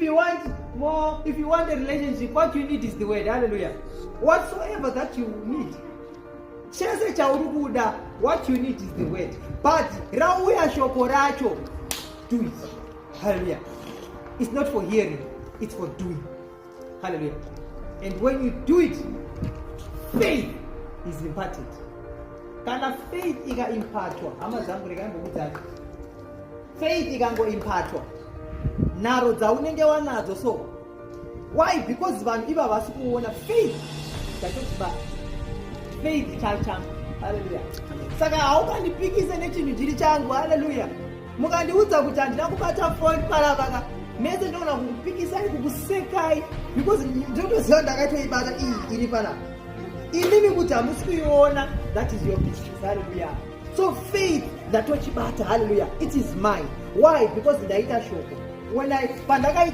you want more, if you want a relationship, what you need is the word. Hallelujah. Whatsoever that you need, what you need is the word. But rauya shoko racho, do it. Hallelujah. It's not for hearing, it's for doing. Hallelujah. And when you do it, faith is imparted. Kana faith iga impatwa. Amazangu regambo kutaki. Faith igango impatwa. Naro zaunenge wanazo so. Why? Because vanhu iva vasikuona faith. Tachotiba. Faith chachangu. Hallelujah. Saka haukanipikise nechinhu chiri changu. Hallelujah. Mukandiudza kuti handina kubata phone paravaka. Mese ndona kukupikisai kukusekai because ndotoziva ndakatoibata iyi iri panapa. Inimi kuti hamusi kuiona, that is your business. Hallelujah. So faith ndatochibata. Hallelujah. It is mine. Why? Because ndaita shoko. When I pandakaita